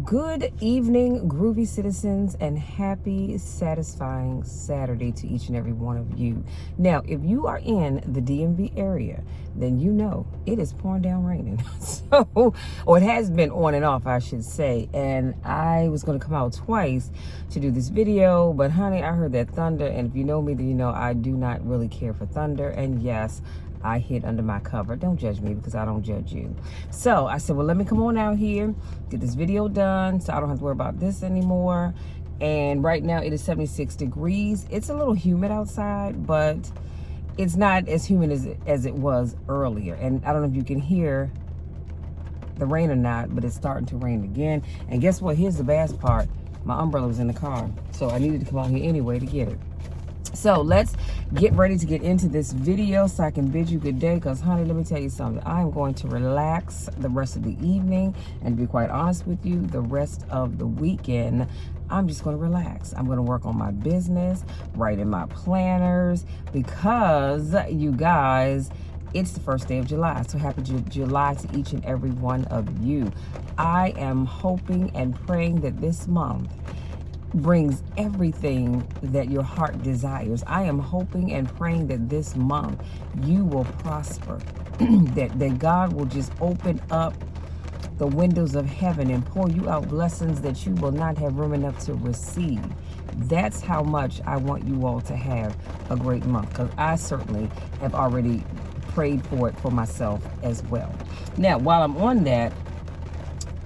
Good evening, groovy citizens, and happy, satisfying Saturday to each and every one of you. Now, if you are in the DMV area, then you know it is pouring down raining. Or it has been on and off, I should say. And I was going to come out twice to do this video, but honey, I heard that thunder. And if you know me, then you know I do not really care for thunder. And yes, I hid under my cover. Don't judge me because I don't judge you. So I said, well, let me come on out here, get this video done so I don't have to worry about this anymore. And right now it is 76 degrees. It's a little humid outside, but it's not as humid as it was earlier. And I don't know if you can hear the rain or not, but it's starting to rain again. And guess what? Here's the bad part. My umbrella was in the car, so I needed to come out here anyway to get it. So let's get ready to get into this video so I can bid you good day, because honey, let me tell you something. I am going to relax the rest of the evening, and to be quite honest with you, the rest of the weekend I'm just going to relax. I'm going to work on my business, write in my planners, because you guys, it's the first day of July. So happy July to each and every one of you. I am hoping and praying that this month brings everything that your heart desires. I am hoping and praying that this month you will prosper, that God will just open up the windows of heaven and pour you out blessings that you will not have room enough to receive. That's how much I want you all to have a great month, because I certainly have already prayed for it for myself as well. Now, while I'm on that,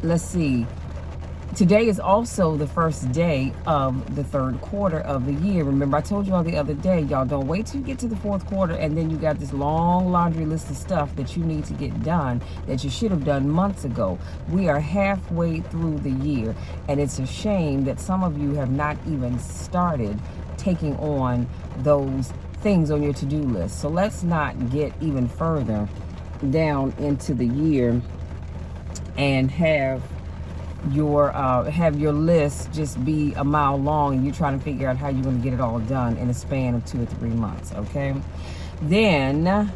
let's see. Today is also the first day of the third quarter of the year. Remember, I told you all the other day, y'all, don't wait till you get to the fourth quarter and then you got this long laundry list of stuff that you need to get done that you should have done months ago. We are halfway through the year, and it's a shame that some of you have not even started taking on those things on your to-do list. So let's not get even further down into the year and have your list just be a mile long and you're trying to figure out how you're going to get it all done in a span of 2 or 3 months. Okay, then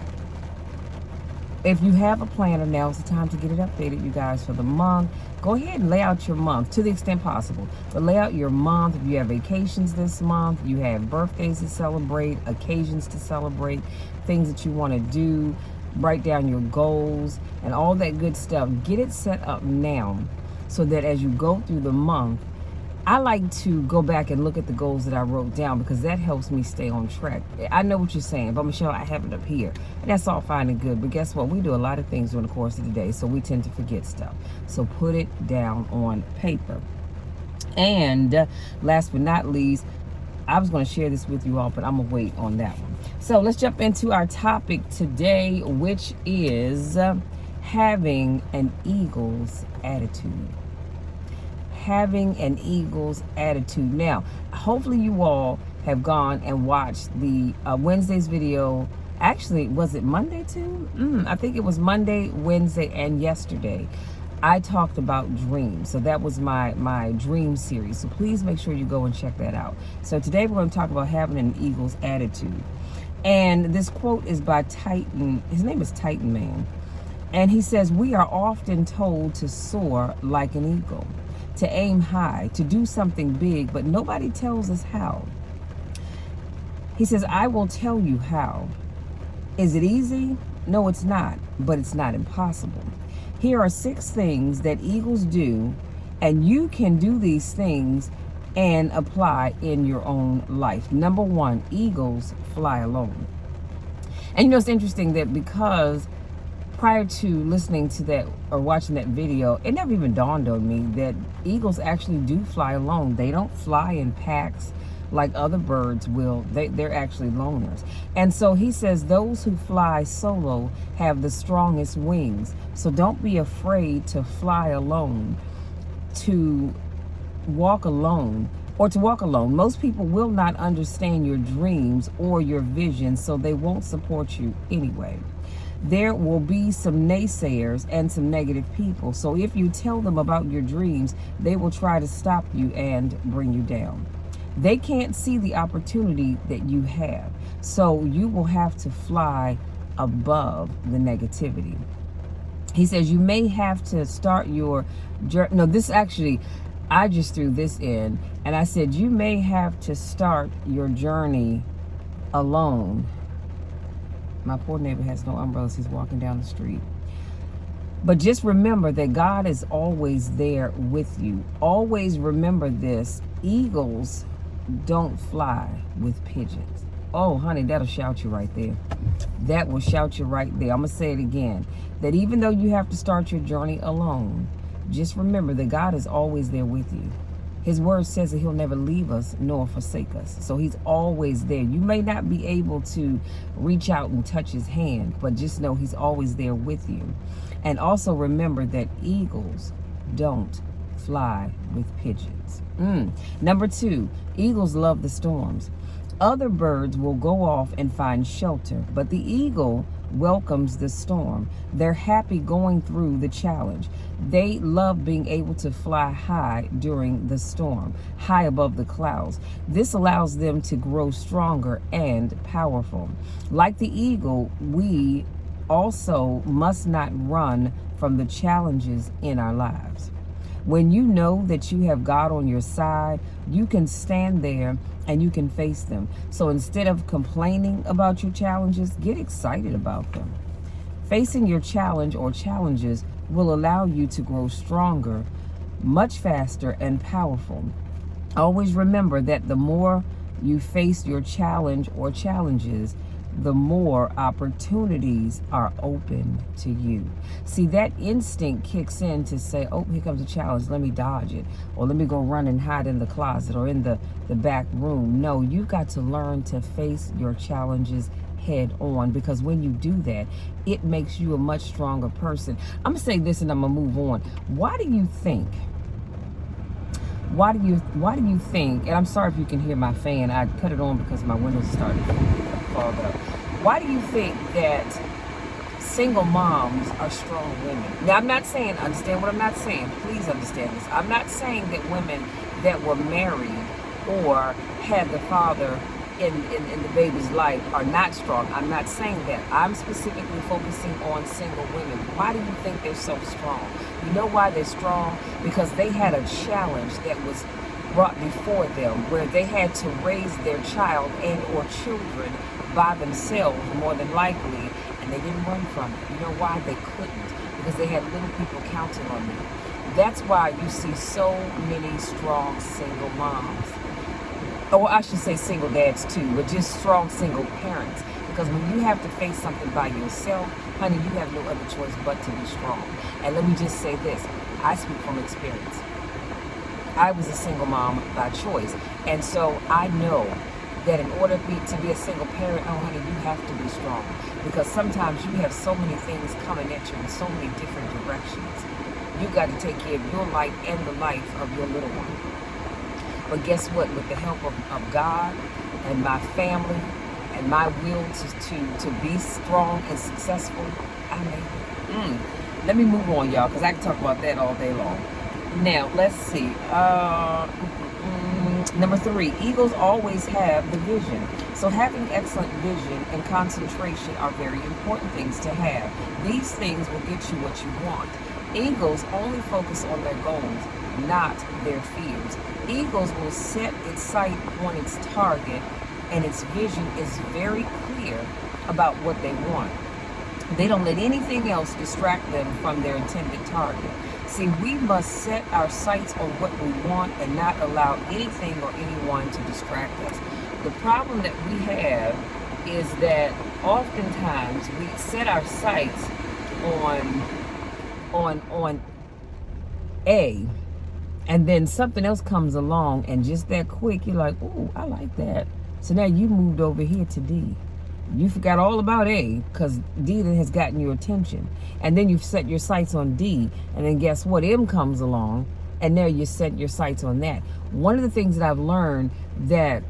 if you have a planner, now is the time to get it updated, you guys, for the month. Go ahead and lay out your month to the extent possible, but lay out your month. If you have vacations this month, you have birthdays to celebrate, occasions to celebrate, things that you want to do, write down your goals and all that good stuff. Get it set up now, so that as you go through the month, I like to go back and look at the goals that I wrote down, because that helps me stay on track. I know what you're saying, but Michelle, I have it up here. And that's all fine and good, but guess what? We do a lot of things during the course of the day, so we tend to forget stuff. So put it down on paper. And last but not least, I was going to share this with you all, but I'm going to wait on that one. So let's jump into our topic today, which is having an eagle's attitude. Having an eagle's attitude. Now, hopefully you all have gone and watched the Wednesday's video. Actually, was it Monday too? I think it was Monday, Wednesday, and yesterday. I talked about dreams. So that was my dream series. So please make sure you go and check that out. So today we're going to talk about having an eagle's attitude. And this quote is by Titan. His name is Titan Man. And he says, we are often told to soar like an eagle, to aim high, to do something big, but nobody tells us how. He says, I will tell you how. Is it easy? No, it's not, but it's not impossible. Here are 6 things that eagles do, and you can do these things and apply in your own life. Number 1, eagles fly alone. And you know, it's interesting that because prior to listening to that or watching that video, it never even dawned on me that eagles actually do fly alone. They don't fly in packs like other birds will. They're actually loners. And so he says those who fly solo have the strongest wings. So don't be afraid to fly alone, to walk alone, or to walk alone. Most people will not understand your dreams or your visions, so they won't support you anyway. There will be some naysayers and some negative people. So if you tell them about your dreams, they will try to stop you and bring you down. They can't see the opportunity that you have. So you will have to fly above the negativity. He says you may have to start your journey. No, this actually, I just threw this in, and I said you may have to start your journey alone. My poor neighbor has no umbrellas. He's walking down the street. But just remember that God is always there with you. Always remember this. Eagles don't fly with pigeons. Oh, honey, that'll shout you right there. That will shout you right there. I'm going to say it again. That even though you have to start your journey alone, just remember that God is always there with you. His word says that he'll never leave us nor forsake us. So he's always there. You may not be able to reach out and touch his hand, but just know he's always there with you. And also remember that eagles don't fly with pigeons. Number 2, eagles love the storms. Other birds will go off and find shelter, but the eagle welcomes the storm. They're happy going through the challenge. They love being able to fly high during the storm, high above the clouds. This allows them to grow stronger and powerful. Like the eagle, we also must not run from the challenges in our lives. When you know that you have God on your side, you can stand there and you can face them. So instead of complaining about your challenges, get excited about them. Facing your challenge or challenges will allow you to grow stronger, much faster, and powerful. Always remember that the more you face your challenge or challenges, the more opportunities are open to you. See, that instinct kicks in to say, oh, here comes a challenge, let me dodge it, or let me go run and hide in the closet or in the back room. No, you've got to learn to face your challenges head on, because when you do that, it makes you a much stronger person. I'm gonna say this and I'm gonna move on. Why do you think, and I'm sorry if you can hear my fan, I cut it on because my windows started to fog up. Why do you think that single moms are strong women? Now, I'm not saying, understand what I'm not saying, please understand this. I'm not saying that women that were married or had the father in the baby's life are not strong. I'm not saying that. I'm specifically focusing on single women. Why do you think they're so strong? You know why they're strong? Because they had a challenge that was brought before them where they had to raise their child and or children by themselves, more than likely, and they didn't run from it. You know why? They couldn't, because they had little people counting on them. That's why you see so many strong single moms. Or I should say single dads too, but just strong single parents. Because when you have to face something by yourself, honey, you have no other choice but to be strong. And let me just say this, I speak from experience. I was a single mom by choice. And so I know that in order to be a single parent, oh honey, you have to be strong. Because sometimes you have so many things coming at you in so many different directions. You've got to take care of your life and the life of your little one. But guess what? With the help of God and my family and my will to be strong and successful, I made it. Let me move on, y'all, because I can talk about that all day long. Now, let's see. Number 3, eagles always have the vision. So having excellent vision and concentration are very important things to have. These things will get you what you want. Eagles only focus on their goals, not their fears. Eagles will set its sight on its target, and its vision is very clear about what they want. They don't let anything else distract them from their intended target. See, we must set our sights on what we want and not allow anything or anyone to distract us. The problem that we have is that oftentimes we set our sights on A, and then something else comes along, and just that quick, you're like, oh, I like that. So now you moved over here to D. You forgot all about A because D has gotten your attention. And then you've set your sights on D. And then guess what? M comes along, and now you set your sights on that. One of the things that I've learned that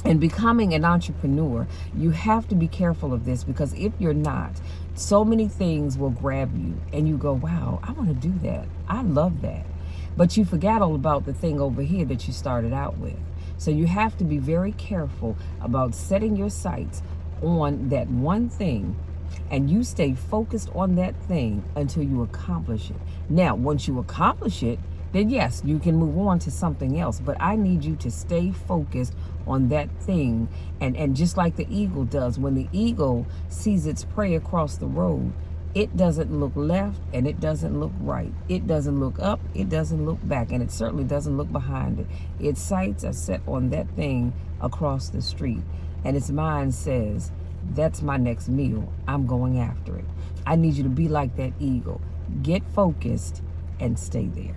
in becoming an entrepreneur, you have to be careful of this, because if you're not, so many things will grab you and you go, wow, I want to do that. I love that. But you forgot all about the thing over here that you started out with. So you have to be very careful about setting your sights on that one thing and you stay focused on that thing until you accomplish it. Now, once you accomplish it, then yes, you can move on to something else. But I need you to stay focused on that thing. And just like the eagle does, when the eagle sees its prey across the road, it doesn't look left and it doesn't look right. It doesn't look up, it doesn't look back, and it certainly doesn't look behind it. Its sights are set on that thing across the street, and its mind says, that's my next meal. I'm going after it. I need you to be like that eagle. Get focused and stay there.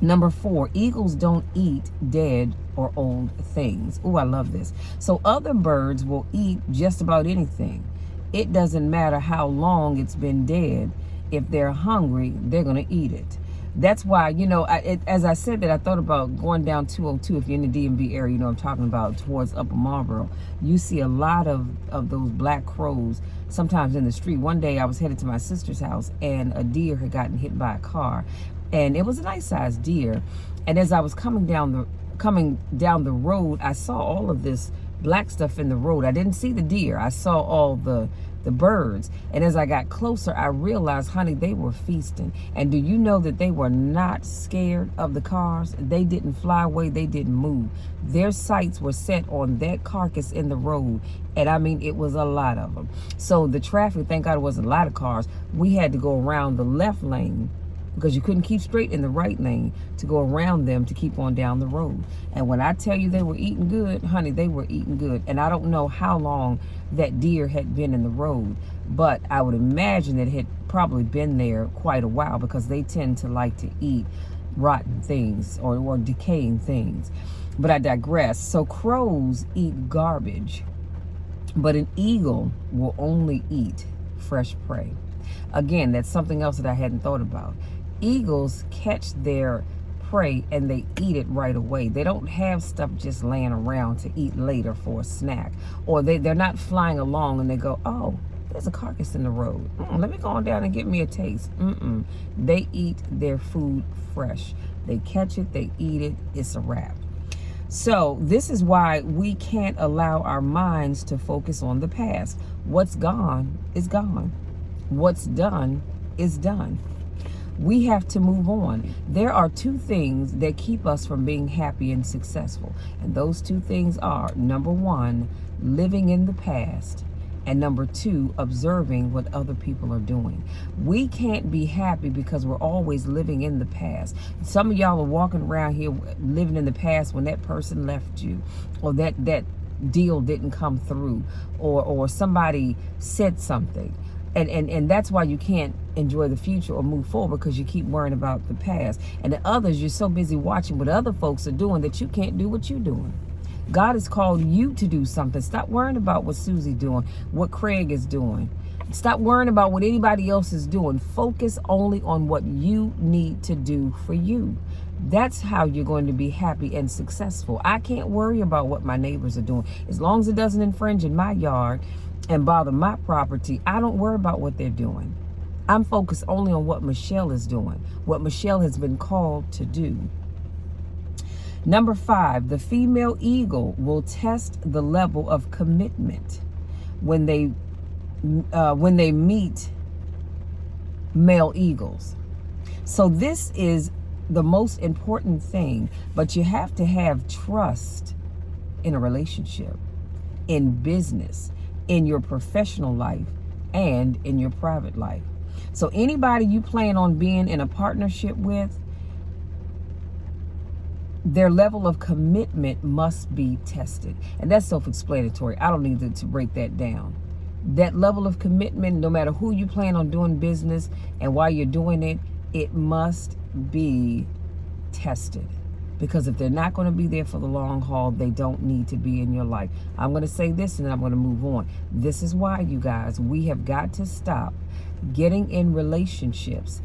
Number 4, eagles don't eat dead or old things. Oh, I love this. So other birds will eat just about anything. It doesn't matter how long it's been dead. If they're hungry, they're going to eat it. That's why, as I said that, I thought about going down 202. If you're in the DMV area, I'm talking about towards Upper Marlboro. You see a lot of those black crows sometimes in the street. One day I was headed to my sister's house, and a deer had gotten hit by a car. And it was a nice sized deer. And as I was coming down the road, I saw all of this black stuff in the road. I didn't see the deer. I saw all the birds. And as I got closer, I realized, honey, they were feasting. And do you know that they were not scared of the cars? They didn't fly away. They didn't move. Their sights were set on that carcass in the road. And I mean, it was a lot of them. So the traffic, thank God it wasn't a lot of cars. We had to go around the left lane, because you couldn't keep straight in the right lane, to go around them to keep on down the road. And when I tell you they were eating good, honey, they were eating good. And I don't know how long that deer had been in the road, but I would imagine that it had probably been there quite a while, because they tend to like to eat rotten things or decaying things. But I digress. So crows eat garbage, but an eagle will only eat fresh prey. Again, that's something else that I hadn't thought about. Eagles catch their prey and they eat it right away. They don't have stuff just laying around to eat later for a snack. Or they're not flying along and they go, oh, there's a carcass in the road. Let me go on down and get me a taste. They eat their food fresh. They catch it, they eat it, it's a wrap. So this is why we can't allow our minds to focus on the past. What's gone is gone. What's done is done. We have to move on. There are 2 things that keep us from being happy and successful. And those 2 things are, number 1, living in the past. And number 2, observing what other people are doing. We can't be happy because we're always living in the past. Some of y'all are walking around here living in the past when that person left you, or that deal didn't come through, or somebody said something. And that's why you can't enjoy the future or move forward, because you keep worrying about the past. And the others, you're so busy watching what other folks are doing that you can't do what you're doing. God has called you to do something. Stop worrying about what Susie doing, what Craig is doing. Stop worrying about what anybody else is doing. Focus only on what you need to do for you. That's how you're going to be happy and successful. I can't worry about what my neighbors are doing. As long as it doesn't infringe in my yard and bother my property, I don't worry about what they're doing. I'm focused only on what Michelle is doing, what Michelle has been called to do. Number 5, the female eagle will test the level of commitment when they meet male eagles. So this is the most important thing, but you have to have trust in a relationship, in business, in your professional life, and in your private life. So anybody you plan on being in a partnership with, their level of commitment must be tested. And that's self-explanatory. I don't need to break that down. That level of commitment, no matter who you plan on doing business and why you're doing it, it must be tested. Because if they're not going to be there for the long haul, they don't need to be in your life. I'm going to say this and then I'm going to move on. This is why, you guys, we have got to stop getting in relationships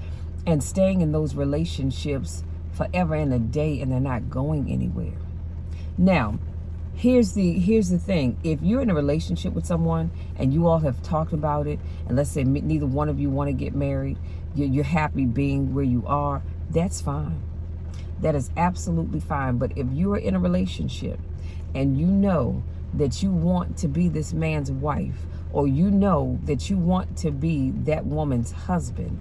and staying in those relationships forever and a day, and they're not going anywhere. Now, here's the thing. If you're in a relationship with someone and you all have talked about it, and let's say neither one of you want to get married, you're happy being where you are, that's fine. That is absolutely fine. But if you are in a relationship and you know that you want to be this man's wife, or you know that you want to be that woman's husband,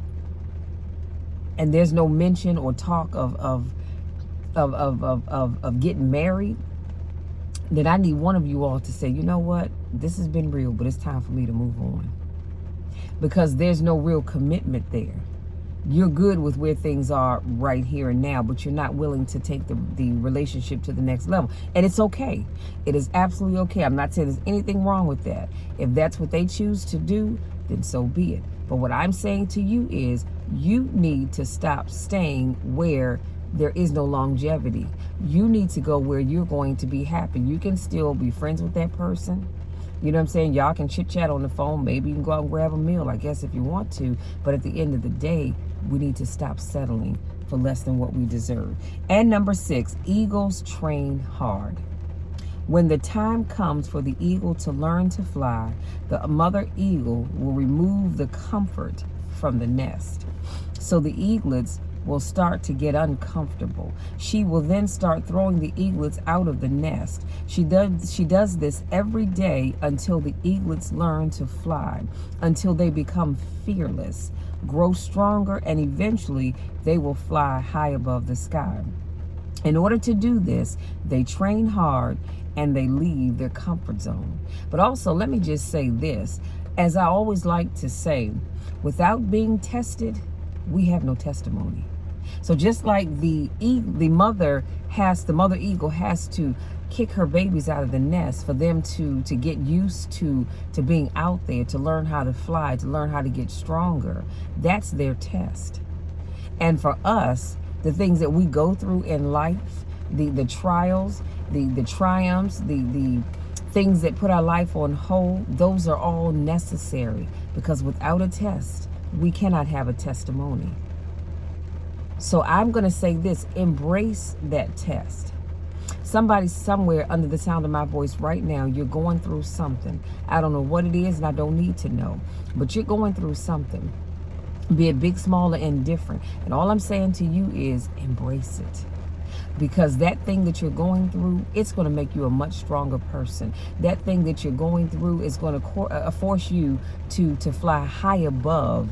and there's no mention or talk of getting married, then I need one of you all to say, you know what, this has been real, but it's time for me to move on. Because there's no real commitment there. You're good with where things are right here and now, but you're not willing to take the relationship to the next level. And it's okay. It is absolutely okay. I'm not saying there's anything wrong with that. If that's what they choose to do, then so be it. But what I'm saying to you is you need to stop staying where there is no longevity. You need to go where you're going to be happy. You can still be friends with that person. You know what I'm saying? Y'all can chit chat on the phone. Maybe you can go out and grab a meal, I guess, if you want to. But at the end of the day, we need to stop settling for less than what we deserve. And number 6, eagles train hard. When the time comes for the eagle to learn to fly, the mother eagle will remove the comfort from the nest. So the eaglets will start to get uncomfortable. She will then start throwing the eaglets out of the nest. She does this every day until the eaglets learn to fly, until they become fearless, grow stronger, and eventually they will fly high above the sky. In order to do this, they train hard and they leave their comfort zone. But also, let me just say this, as I always like to say, without being tested, we have no testimony. So just like the mother eagle has to kick her babies out of the nest for them to get used to being out there, to learn how to fly, to learn how to get stronger. That's their test. And for us, the things that we go through in life, the trials, the triumphs, the things that put our life on hold, those are all necessary, because without a test, we cannot have a testimony. So I'm going to say this, embrace that test. Somebody somewhere under the sound of my voice right now, you're going through something. I don't know what it is, and I don't need to know, but you're going through something, be it big, small, or indifferent. And all I'm saying to you is embrace it. Because that thing that you're going through, it's going to make you a much stronger person. That thing that you're going through is going to force you to fly high above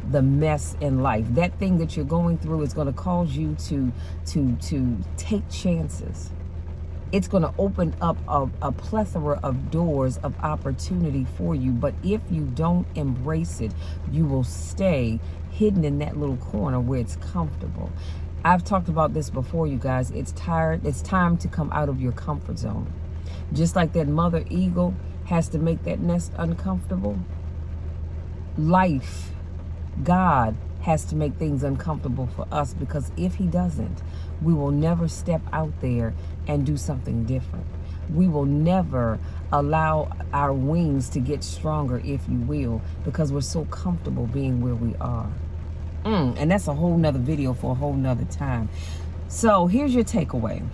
the mess in life. That thing that you're going through is going to cause you to take chances. It's going to open up a plethora of doors of opportunity for you. But if you don't embrace it, you will stay hidden in that little corner where it's comfortable. I've talked about this before, you guys. It's time to come out of your comfort zone. Just like that mother eagle has to make that nest uncomfortable, life, God has to make things uncomfortable for us, because if he doesn't, we will never step out there and do something different. We will never allow our wings to get stronger, if you will, because we're so comfortable being where we are. And that's a whole nother video for a whole nother time. So here's your takeaway.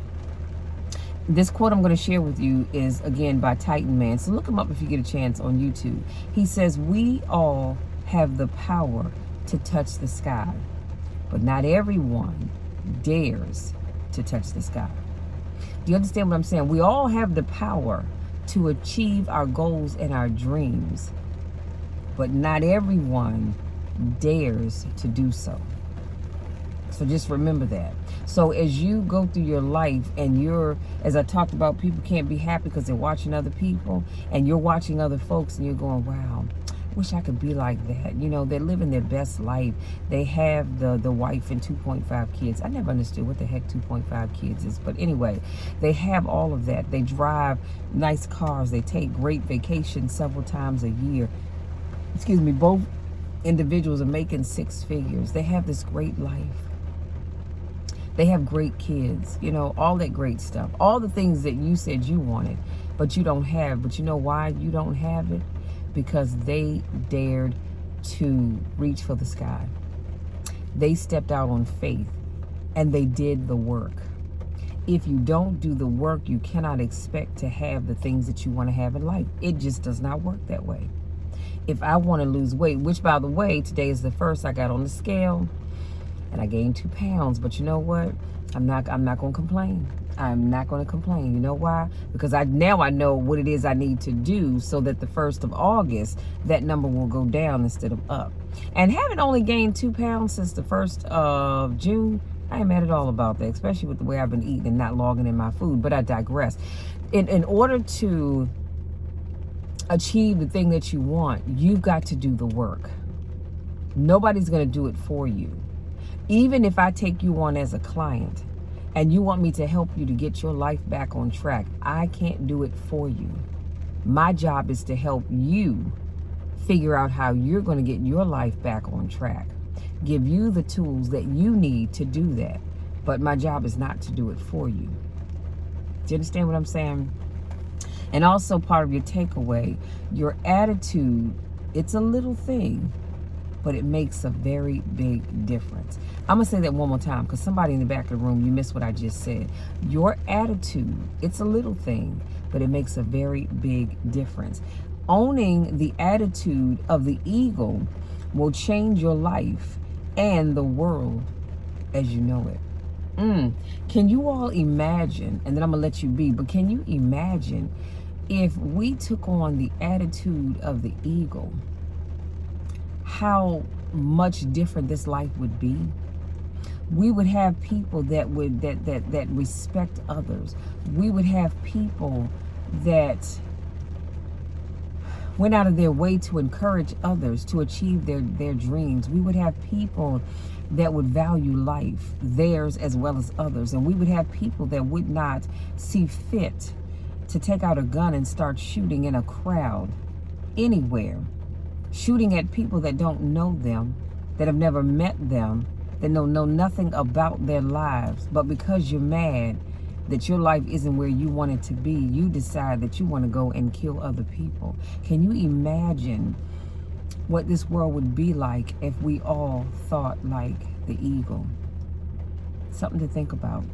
This quote I'm going to share with you is, again, by Titan Man. So look him up if you get a chance on YouTube. He says, we all have the power to touch the sky, but not everyone dares to touch the sky. Do you understand what I'm saying? We all have the power to achieve our goals and our dreams, but not everyone dares to do so. So just remember that. So as you go through your life and as I talked about, people can't be happy because they're watching other people, and you're watching other folks and you're going, wow, wish I could be like that. You know, they're living their best life. They have the wife and 2.5 kids. I never understood what the heck 2.5 kids is. But anyway, they have all of that. They drive nice cars. They take great vacations several times a year. Excuse me, both individuals are making 6 figures. They have this great life. They have great kids, you know, all that great stuff. All the things that you said you wanted, but you don't have. But you know why you don't have it? Because they dared to reach for the sky. They stepped out on faith and they did the work. If you don't do the work, you cannot expect to have the things that you want to have in life. It just does not work that way. If I want to lose weight, which by the way, today is the first I got on the scale and I gained 2 pounds, but you know what? I'm not going to complain. I'm not going to complain. You know why? Because now I know what it is I need to do so that the 1st of August, that number will go down instead of up. And having only gained 2 pounds since the 1st of June, I ain't mad at all about that, especially with the way I've been eating and not logging in my food. But I digress. In order to achieve the thing that you want, you've got to do the work. Nobody's going to do it for you. Even if I take you on as a client and you want me to help you to get your life back on track, I can't do it for you. My job is to help you figure out how you're going to get your life back on track. Give you the tools that you need to do that. But my job is not to do it for you. Do you understand what I'm saying? And also part of your takeaway, your attitude, it's a little thing, but it makes a very big difference. I'm going to say that one more time because somebody in the back of the room, you missed what I just said. Your attitude, it's a little thing, but it makes a very big difference. Owning the attitude of the eagle will change your life and the world as you know it. Can you all imagine, and then I'm going to let you be, but can you imagine if we took on the attitude of the eagle, how much different this life would be? We would have people that would that respect others. We would have people that went out of their way to encourage others to achieve their dreams. We would have people that would value life, theirs as well as others. And we would have people that would not see fit to take out a gun and start shooting in a crowd anywhere. Shooting at people that don't know them, that have never met them, that know nothing about their lives. But because you're mad that your life isn't where you want it to be, you decide that you want to go and kill other people. Can you imagine what this world would be like if we all thought like the eagle? Something to think about.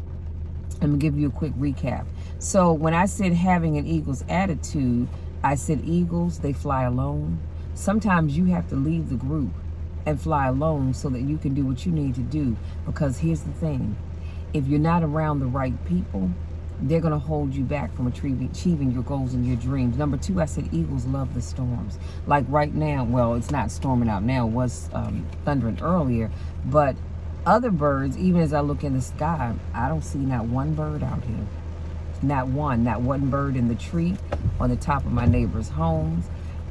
Let me give you a quick recap. So when I said having an eagle's attitude, I said eagles, they fly alone. Sometimes you have to leave the group and fly alone so that you can do what you need to do. Because here's the thing. If you're not around the right people, they're going to hold you back from achieving your goals and your dreams. Number 2, I said eagles love the storms. Like right now, well, it's not storming out now. It was thundering earlier. But other birds, even as I look in the sky, I don't see not one bird out here. Not one bird in the tree, on the top of my neighbor's homes,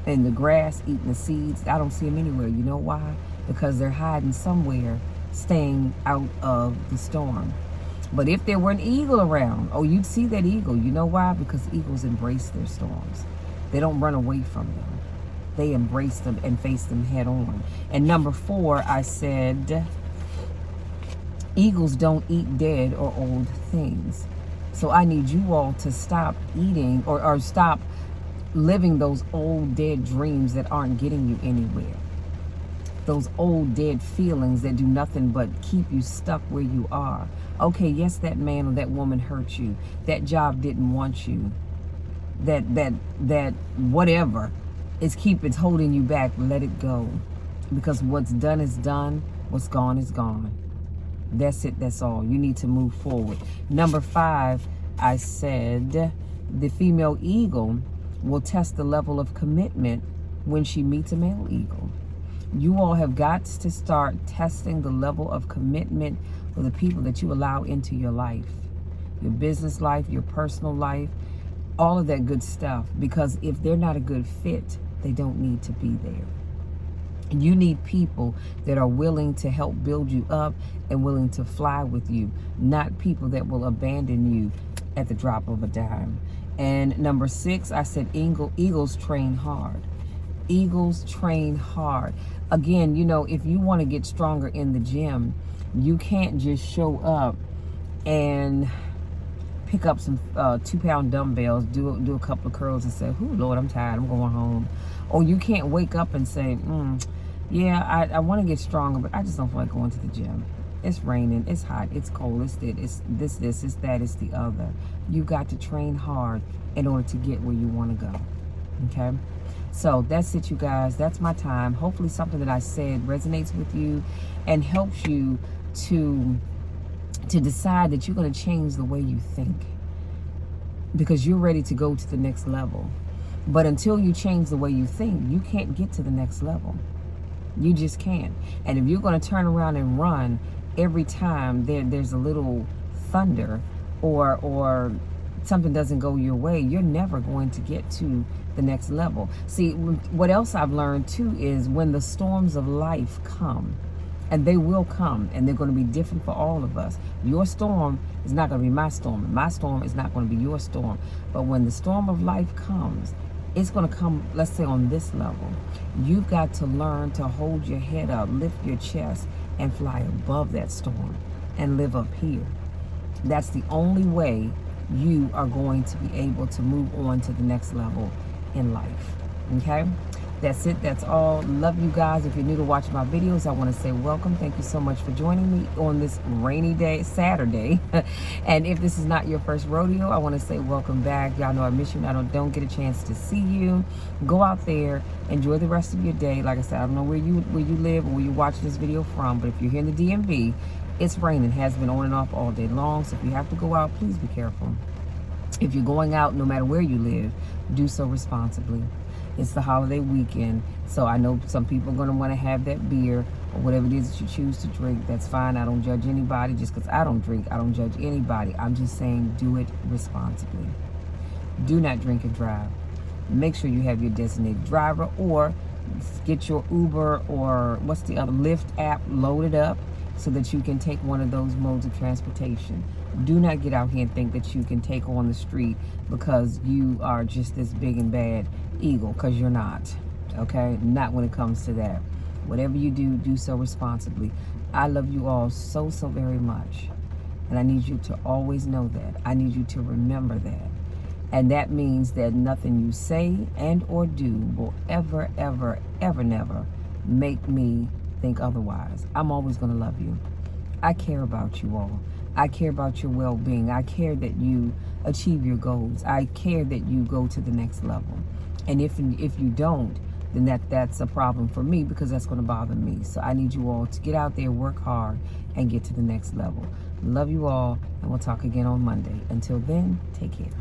in the grass, eating the seeds. I don't see them anywhere. You know why? Because they're hiding somewhere, staying out of the storm. But if there were an eagle around, oh, you'd see that eagle. You know why? Because eagles embrace their storms. They don't run away from them. They embrace them and face them head on. And number 4, I said, eagles don't eat dead or old things. So I need you all to stop eating or stop living those old dead dreams that aren't getting you anywhere. Those old dead feelings that do nothing but keep you stuck where you are. Okay, yes, that man or that woman hurt you. That job didn't want you. That whatever it's holding you back. Let it go. Because what's done is done. What's gone is gone. That's it. That's all. You need to move forward. Number 5, I said the female eagle will test the level of commitment when she meets a male eagle. You all have got to start testing the level of commitment for the people that you allow into your life, your business life, your personal life, all of that good stuff. Because if they're not a good fit, they don't need to be there. And you need people that are willing to help build you up and willing to fly with you, not people that will abandon you at the drop of a dime. And number 6, I said eagles train hard. Eagles train hard. Again, you know, if you want to get stronger in the gym, you can't just show up and pick up some 2-pound dumbbells, do a couple of curls and say, "Ooh, Lord, I'm tired, I'm going home." Or you can't wake up and say, yeah, I want to get stronger, but I just don't feel like going to the gym. It's raining, it's hot, it's cold, it's this, it's that, it's the other. You got to train hard in order to get where you want to go. Okay? So that's it, you guys. That's my time. Hopefully something that I said resonates with you and helps you to to decide that you're going to change the way you think, because you're ready to go to the next level. But until you change the way you think, you can't get to the next level. You just can't. And if you're going to turn around and run every time there's a little thunder or something doesn't go your way, you're never going to get to the next level. See, what else I've learned too is when the storms of life come, and they will come, and they're going to be different for all of us. Your storm is not going to be my storm, and my storm is not going to be your storm. But when the storm of life comes, it's going to come, let's say, on this level. You've got to learn to hold your head up, lift your chest, and fly above that storm and live up here. That's the only way you are going to be able to move on to the next level in life. Okay? That's it. That's all. Love you guys. If you're new to watching my videos, I want to say welcome. Thank you so much for joining me on this rainy day, Saturday. And if this is not your first rodeo, I want to say welcome back. Y'all know I miss you and I don't get a chance to see you. Go out there, enjoy the rest of your day. Like I said, I don't know where you live or where you watch this video from, but if you're here in the DMV, it's raining. Has been on and off all day long. So if you have to go out, please be careful. If you're going out, no matter where you live, do so responsibly. It's the holiday weekend, so I know some people are going to want to have that beer or whatever it is that you choose to drink. That's fine. I don't judge anybody. Just because I don't drink, I don't judge anybody. I'm just saying do it responsibly. Do not drink and drive. Make sure you have your designated driver, or get your Uber or what's the other, Lyft app loaded up so that you can take one of those modes of transportation. Do not get out here and think that you can take on the street because you are just this big and bad eagle, because you're not. Okay? Not when it comes to that. Whatever you do, do so responsibly. I love you all so very much. And I need you to always know that. I need you to remember that. And that means that nothing you say and or do will ever never make me think otherwise. I'm always going to love you. I care about you all. I care about your well-being. I care that you achieve your goals. I care that you go to the next level. And if you don't, then that's a problem for me, because that's going to bother me. So I need you all to get out there, work hard, and get to the next level. Love you all, and we'll talk again on Monday. Until then, take care.